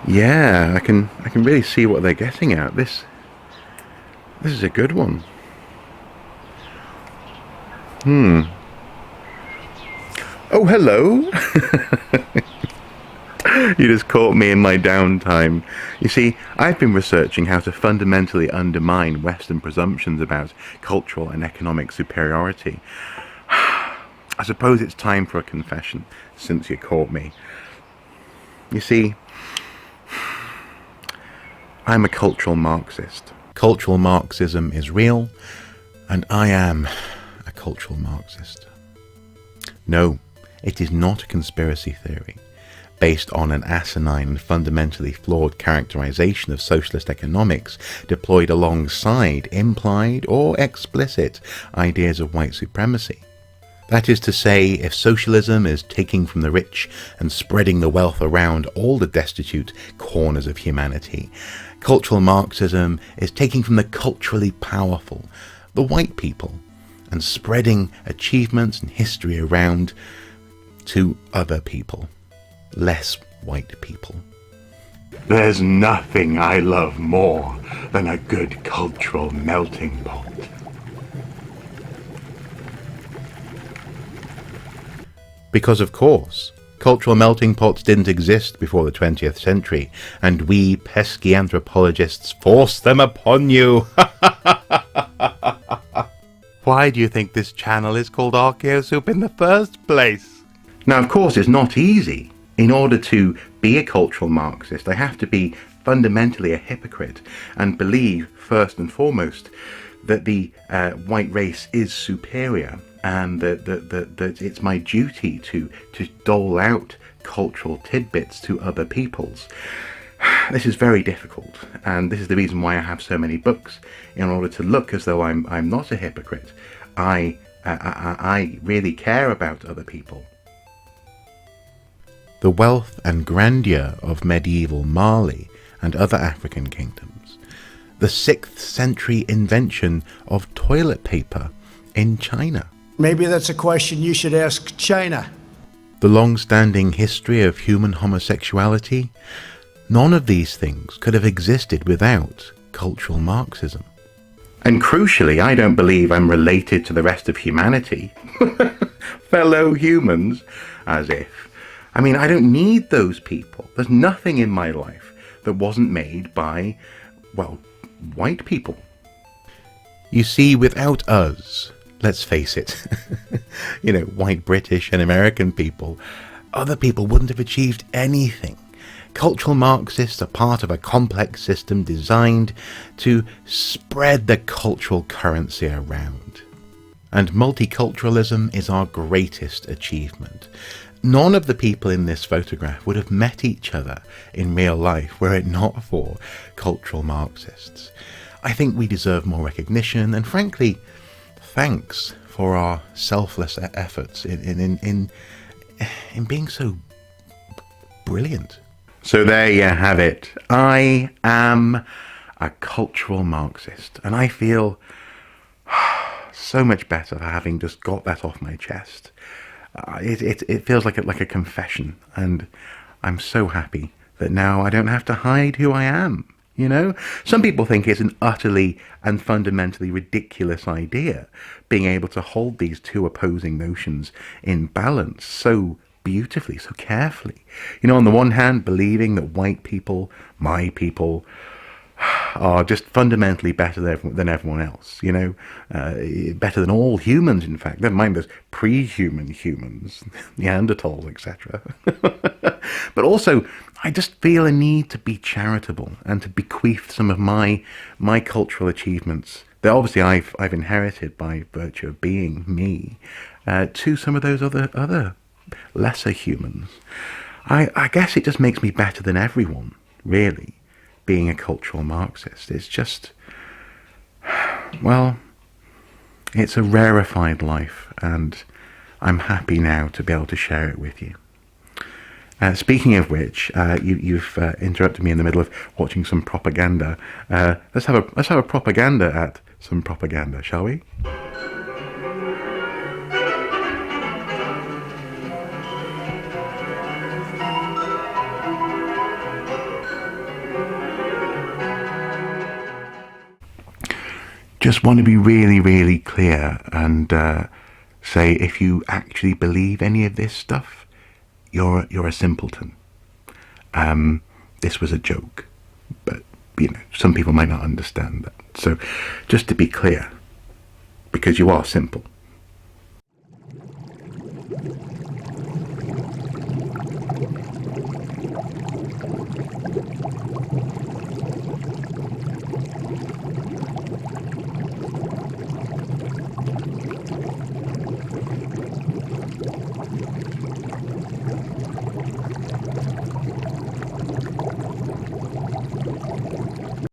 Yeah, I can really see what they're getting at. This is a good one. Oh, hello. You just caught me in my downtime. You see, I've been researching how to fundamentally undermine Western presumptions about cultural and economic superiority. I suppose it's time for a confession, since you caught me. You see, I'm a cultural Marxist. Cultural Marxism is real, and I am a cultural Marxist. No, it is not a conspiracy theory based on an asinine and fundamentally flawed characterization of socialist economics deployed alongside implied or explicit ideas of white supremacy. That is to say, if socialism is taking from the rich and spreading the wealth around all the destitute corners of humanity, cultural Marxism is taking from the culturally powerful, the white people, and spreading achievements and history around to other people, less white people. There's nothing I love more than a good cultural melting pot. Because of course, cultural melting pots didn't exist before the 20th century, and we pesky anthropologists forced them upon you. Why do you think this channel is called Archaeosoup in the first place? Now, of course, it's not easy. In order to be a cultural Marxist, I have to be fundamentally a hypocrite and believe, first and foremost, that the white race is superior and that it's my duty to dole out cultural tidbits to other peoples. This is very difficult, and this is the reason why I have so many books, in order to look as though I'm not a hypocrite. I really care about other people. The wealth and grandeur of medieval Mali and other African kingdoms, the 6th century invention of toilet paper in China. Maybe that's a question you should ask China. The long-standing history of human homosexuality. None of these things could have existed without cultural Marxism. And crucially, I don't believe I'm related to the rest of humanity. Fellow humans, as if. I mean, I don't need those people. There's nothing in my life that wasn't made by, well, white people. You see, without us, let's face it, white British and American people, other people wouldn't have achieved anything. Cultural Marxists are part of a complex system designed to spread the cultural currency around. And multiculturalism is our greatest achievement. None of the people in this photograph would have met each other in real life were it not for cultural Marxists. I think we deserve more recognition and, frankly, thanks for our selfless efforts in being so brilliant. So there you have it. I am a cultural Marxist, and I feel so much better for having just got that off my chest. It feels like a confession, and I'm so happy that now I don't have to hide who I am. Some people think it's an utterly and fundamentally ridiculous idea, being able to hold these two opposing notions in balance so beautifully, so carefully. On the one hand, believing that white people, my people, are just fundamentally better than everyone else, better than all humans, in fact. Never mind those pre-human humans, Neanderthals, etc. But also, I just feel a need to be charitable and to bequeath some of my cultural achievements that obviously I've inherited by virtue of being me, to some of those other lesser humans. I guess it just makes me better than everyone, really. Being a cultural Marxist, it's just, well, it's a rarefied life, and I'm happy now to be able to share it with you. Speaking of which, you've interrupted me in the middle of watching some propaganda. Let's have a propaganda at some propaganda, shall we? just want to be really, really clear and say, if you actually believe any of this stuff, you're a simpleton. This was a joke, but some people might not understand that. So just to be clear, because you are simple.